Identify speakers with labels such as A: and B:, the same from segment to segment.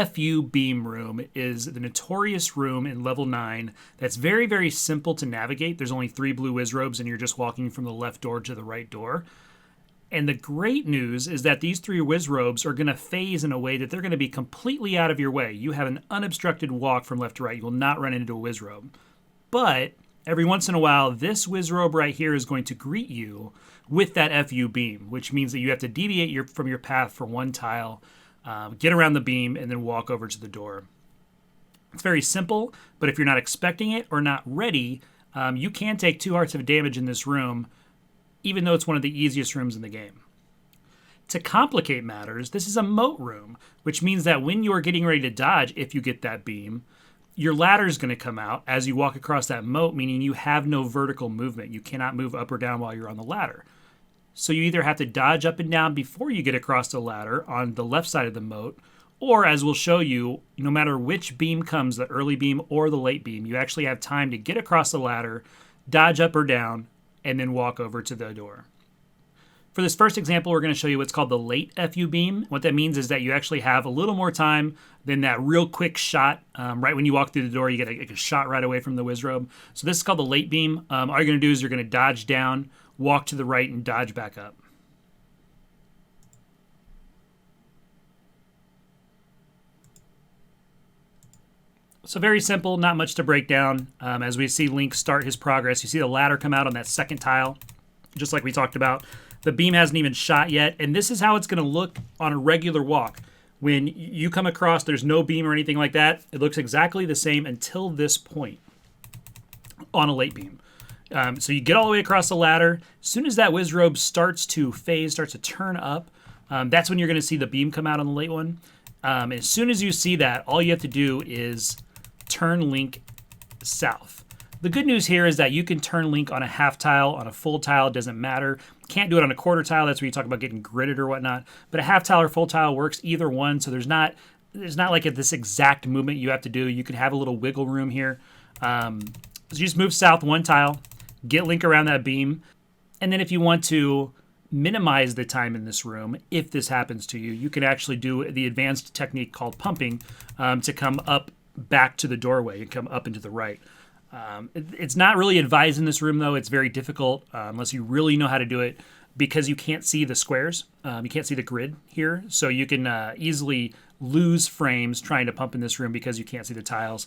A: FU beam room is the notorious room in level 9 that's very, very simple to navigate. There's only 3 blue wizrobes, and you're just walking from the left door to the right door. And the great news is that these 3 wizrobes are going to phase in a way that they're going to be completely out of your way. You have an unobstructed walk from left to right. You will not run into a wizrobe. But every once in a while, this wizrobe right here is going to greet you with that FU beam, which means that you have to deviate from your path for 1 tile, get around the beam, and then walk over to the door. It's very simple, but if you're not expecting it or not ready, you can take 2 hearts of damage in this room, even though it's one of the easiest rooms in the game. To complicate matters, this is a moat room, which means that when you are getting ready to dodge, if you get that beam, your ladder is going to come out as you walk across that moat, meaning you have no vertical movement. You cannot move up or down while you're on the ladder. So you either have to dodge up and down before you get across the ladder on the left side of the moat, or as we'll show you, no matter which beam comes, the early beam or the late beam, you actually have time to get across the ladder, dodge up or down, and then walk over to the door. For this first example, we're going to show you what's called the late FU beam. What that means is that you actually have a little more time than that real quick shot. Right when you walk through the door, you get a shot right away from the wizrobe. So this is called the late beam. All you're going to do is you're going to dodge down, walk to the right, and dodge back up. So very simple, not much to break down. As we see Link start his progress, you see the ladder come out on that second tile, just like we talked about. The beam hasn't even shot yet, and this is how it's going to look on a regular walk. When you come across, there's no beam or anything like that. It looks exactly the same until this point on a late beam. So you get all the way across the ladder. As soon as that wizrobe starts to phase, starts to turn up, that's when you're going to see the beam come out on the late one. And as soon as you see that, all you have to do is turn Link south. The good news here is that you can turn Link on a half tile, on a full tile, it doesn't matter. Can't do it on a quarter tile, that's where you talk about getting gridded or whatnot. But a half tile or full tile works either one, so there's not like this exact movement you have to do. You can have a little wiggle room here. So you just move south 1 tile, get Link around that beam, and then if you want to minimize the time in this room, if this happens to you, you can actually do the advanced technique called pumping to come up back to the doorway and come up into the right. It's not really advised in this room, though. It's very difficult unless you really know how to do it because you can't see the squares. You can't see the grid here. So you can easily lose frames trying to pump in this room because you can't see the tiles,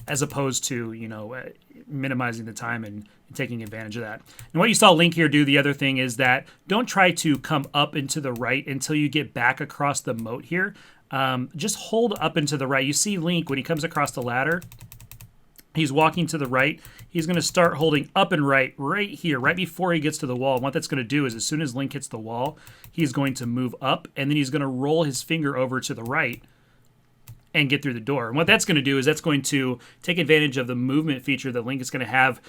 A: as opposed to, minimizing the time and taking advantage of that. And what you saw Link here do, the other thing is that don't try to come up into the right until you get back across the moat here. Just hold up into the right. You see Link, when he comes across the ladder, he's walking to the right. He's going to start holding up and right here, right before he gets to the wall. And what that's going to do is as soon as Link hits the wall, he's going to move up, and then he's going to roll his finger over to the right and get through the door. And what that's going to do is that's going to take advantage of the movement feature that Link is going to have.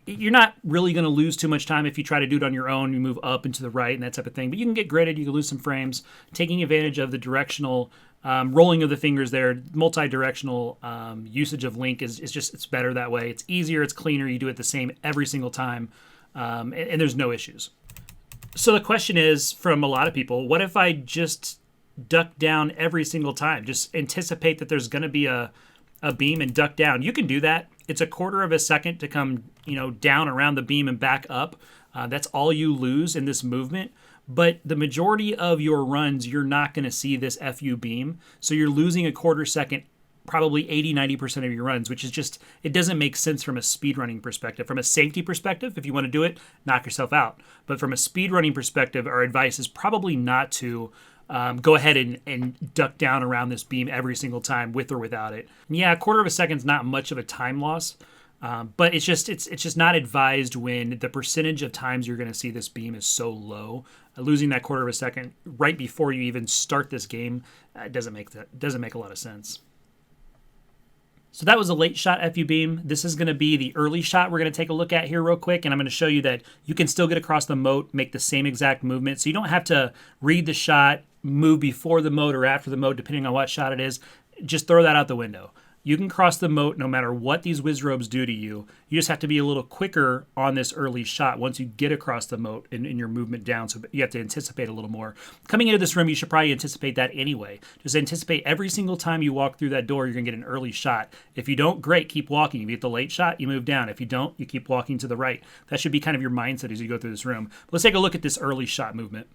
A: You're not really going to lose too much time if you try to do it on your own. You move up and to the right and that type of thing. But you can get gridded. You can lose some frames. Taking advantage of the directional rolling of the fingers there, multi-directional usage of Link it's better that way. It's easier. It's cleaner. You do it the same every single time. And there's no issues. So the question is, from a lot of people, what if I just duck down every single time? Just anticipate that there's going to be a beam and duck down. You can do that. It's a quarter of a second to come, down around the beam and back up. That's all you lose in this movement. But the majority of your runs, you're not going to see this FU beam. So you're losing a quarter second, probably 80-90% of your runs, which is just, it doesn't make sense from a speedrunning perspective. From a safety perspective, if you want to do it, knock yourself out. But from a speedrunning perspective, our advice is probably not to go ahead and duck down around this beam every single time with or without it. And yeah, a quarter of a second's not much of a time loss, but it's just not advised when the percentage of times you're going to see this beam is so low. Losing that quarter of a second right before you even start this game doesn't make a lot of sense. So that was a late shot FU beam. This is going to be the early shot we're going to take a look at here real quick, and I'm going to show you that you can still get across the moat, make the same exact movement, so you don't have to read the shot, move before the moat or after the moat, depending on what shot it is. Just throw that out the window. You can cross the moat no matter what these Wizrobes do to you. You just have to be a little quicker on this early shot once you get across the moat in your movement down. So you have to anticipate a little more. Coming into this room, you should probably anticipate that anyway. Just anticipate every single time you walk through that door, you're going to get an early shot. If you don't, great, keep walking. If you get the late shot, you move down. If you don't, you keep walking to the right. That should be kind of your mindset as you go through this room. But let's take a look at this early shot movement.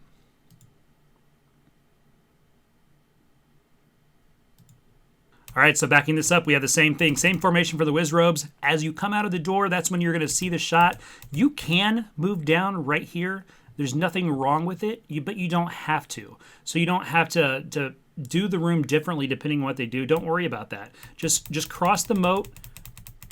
A: All right, so backing this up, we have the same thing. Same formation for the Wizrobes. As you come out of the door, that's when you're going to see the shot. You can move down right here. There's nothing wrong with it, but you don't have to. So you don't have to do the room differently depending on what they do. Don't worry about that. Just cross the moat.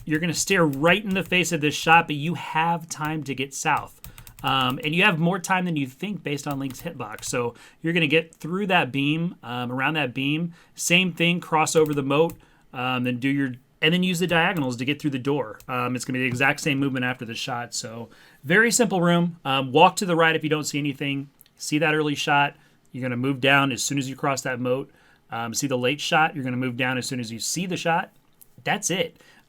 A: You're going to stare right in the face of this shot, but you have time to get south. And you have more time than you think based on Link's hitbox. So you're going to get through that beam, around that beam. Same thing, cross over the moat, and then use the diagonals to get through the door. It's going to be the exact same movement after the shot. So very simple room. Walk to the right if you don't see anything. See that early shot. You're going to move down as soon as you cross that moat. See the late shot. You're going to move down as soon as you see the shot. That's it.